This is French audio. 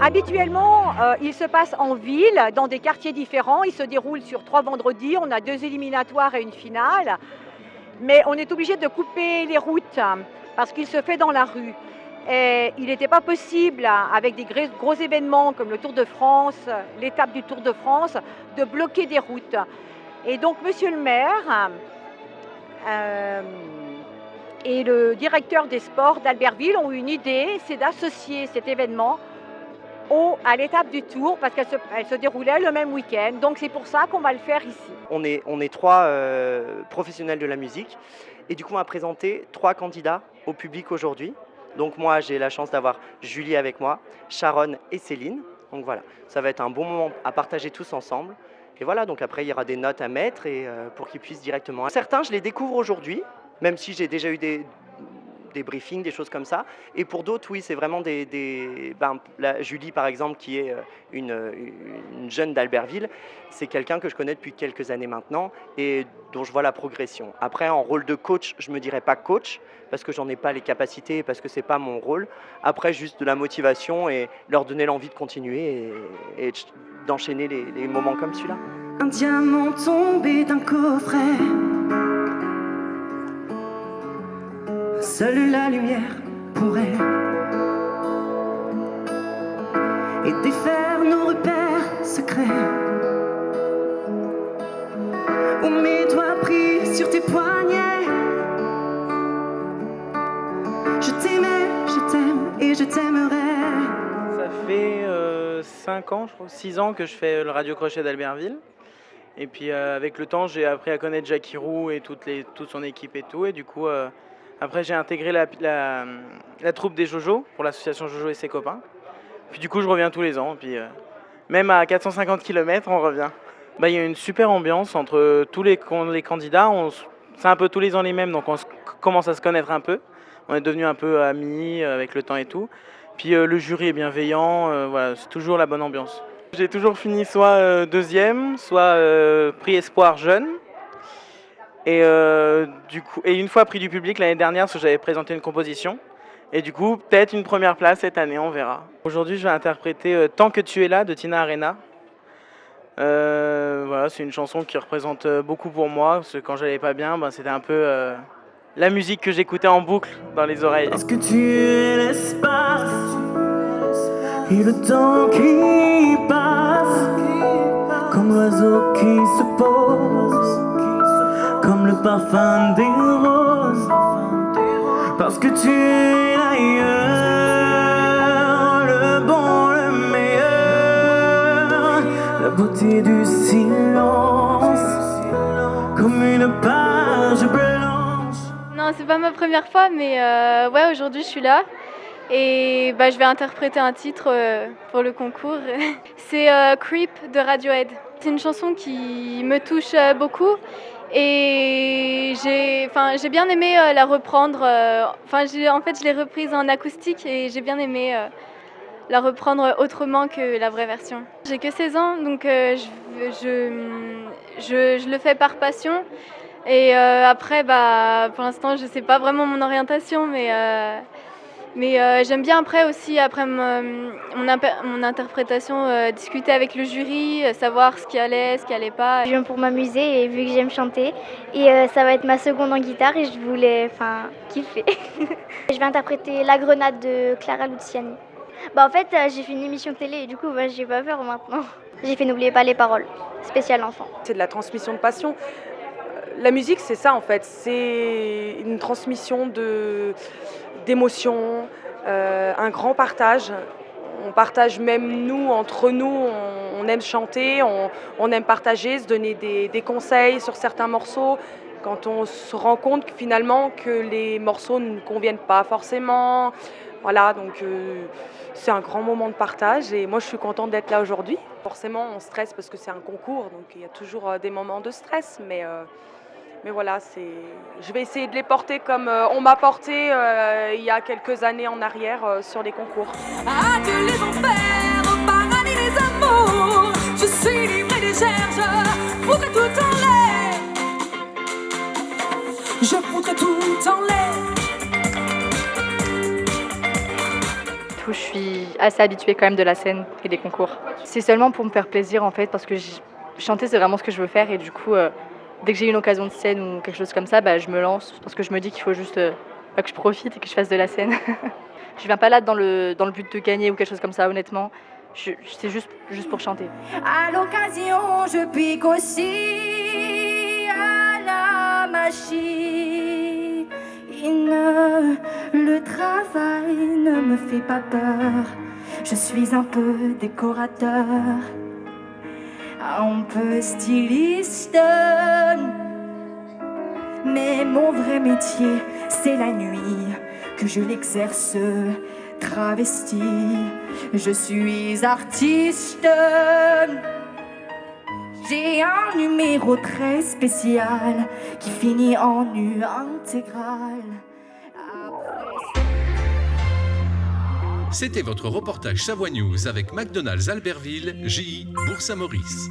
Habituellement, il se passe en ville, dans des quartiers différents. Il se déroule sur 3 vendredis. On a 2 éliminatoires et une finale. Mais on est obligé de couper les routes parce qu'il se fait dans la rue. Et il n'était pas possible, avec des gros événements comme le Tour de France, l'étape du Tour de France, de bloquer des routes. Et donc, monsieur le maire et le directeur des sports d'Albertville ont eu une idée, c'est d'associer cet événement à l'étape du Tour, parce qu'elle se déroulait le même week-end. Donc c'est pour ça qu'on va le faire ici. On est 3 professionnels de la musique et du coup on va présenter 3 candidats au public aujourd'hui. Donc moi j'ai la chance d'avoir Julie avec moi, Sharon et Céline. Donc voilà, ça va être un bon moment à partager tous ensemble. Et voilà, donc après il y aura des notes à mettre et pour qu'ils puissent directement. Certains je les découvre aujourd'hui, même si j'ai déjà eu des briefings, des choses comme ça. Et pour d'autres, oui, c'est vraiment Julie, par exemple, qui est une jeune d'Albertville, c'est quelqu'un que je connais depuis quelques années maintenant et dont je vois la progression. Après, en rôle de coach, je ne me dirais pas coach, parce que j'en ai pas les capacités, parce que ce n'est pas mon rôle. Après, juste de la motivation et leur donner l'envie de continuer et d'enchaîner les moments comme celui-là. Un diamant tombé d'un coffret, seule la lumière pourrait et défaire nos repères secrets. Où mes doigts pris sur tes poignets. Je t'aimais, je t'aime et je t'aimerai. Ça fait 5 ans, je crois, 6 ans que je fais le Radio Crochet d'Albertville. Et puis avec le temps, j'ai appris à connaître Jackie Roux et toute son équipe et tout. Et du coup, après, j'ai intégré la troupe des Jojo pour l'association Jojo et ses copains. Puis du coup, je reviens tous les ans. Puis même à 450 km, on revient. Il y a une super ambiance entre tous les candidats. C'est un peu tous les ans les mêmes, donc on commence à se connaître un peu. On est devenus un peu amis avec le temps et tout. Puis le jury est bienveillant. Voilà, c'est toujours la bonne ambiance. J'ai toujours fini soit deuxième, soit prix espoir jeune. Et une fois prix du public l'année dernière, parce que j'avais présenté une composition. Et du coup, peut-être une première place cette année, on verra. Aujourd'hui, je vais interpréter Tant que tu es là de Tina Arena. Voilà, c'est une chanson qui représente beaucoup pour moi, parce que quand j'allais pas bien, c'était un peu la musique que j'écoutais en boucle dans les oreilles. Parce que tu es l'espace et le temps qui passe, comme l'oiseau qui se pose, comme le parfum des roses. Parce que tu es ailleurs, le bon, le meilleur, la beauté du silence, comme une page blanche. Non, c'est pas ma première fois, mais ouais, aujourd'hui je suis là. Et je vais interpréter un titre pour le concours. C'est Creep de Radiohead. C'est une chanson qui me touche beaucoup et j'ai bien aimé la reprendre. Je l'ai reprise en acoustique et j'ai bien aimé la reprendre autrement que la vraie version. J'ai que 16 ans, donc je le fais par passion. Et après, pour l'instant, je sais pas vraiment mon orientation, mais j'aime bien après mon interprétation, discuter avec le jury, savoir ce qui allait pas. Je viens pour m'amuser et vu que j'aime chanter. Et ça va être ma seconde en guitare et je voulais kiffer. Je vais interpréter La Grenade de Clara Luciani. En fait, j'ai fait une émission télé et du coup, je vais pas faire maintenant. J'ai fait N'oubliez pas les paroles, spécial enfant. C'est de la transmission de passion. La musique, c'est ça en fait, c'est une transmission d'émotions, un grand partage. On partage même nous, entre nous, on aime chanter, on aime partager, se donner des conseils sur certains morceaux. Quand on se rend compte finalement que les morceaux ne nous conviennent pas forcément. Voilà, donc c'est un grand moment de partage et moi je suis contente d'être là aujourd'hui. Forcément on stresse parce que c'est un concours, donc il y a toujours des moments de stress, mais voilà, je vais essayer de les porter comme on m'a porté il y a quelques années en arrière sur les concours. Ah, que les enfers, au paradis des amours, je suis libre et légère, je foutrai tout en l'air. Je foutrai tout en l'air. je suis assez habituée quand même de la scène et des concours. C'est seulement pour me faire plaisir en fait, parce que chanter c'est vraiment ce que je veux faire et du coup, dès que j'ai une occasion de scène ou quelque chose comme ça, je me lance parce que je me dis qu'il faut juste que je profite et que je fasse de la scène. Je viens pas là dans le but de gagner ou quelque chose comme ça, honnêtement. C'est juste pour chanter. À l'occasion, je pique aussi à la machine. Le travail ne me fait pas peur. Je suis un peu décorateur, un peu styliste. Mais mon vrai métier, c'est la nuit, que je l'exerce travesti. Je suis artiste. J'ai un numéro très spécial qui finit en nu intégral. C'était votre reportage Savoie News avec McDonald's Albertville, JI, Bourg-Saint-Maurice.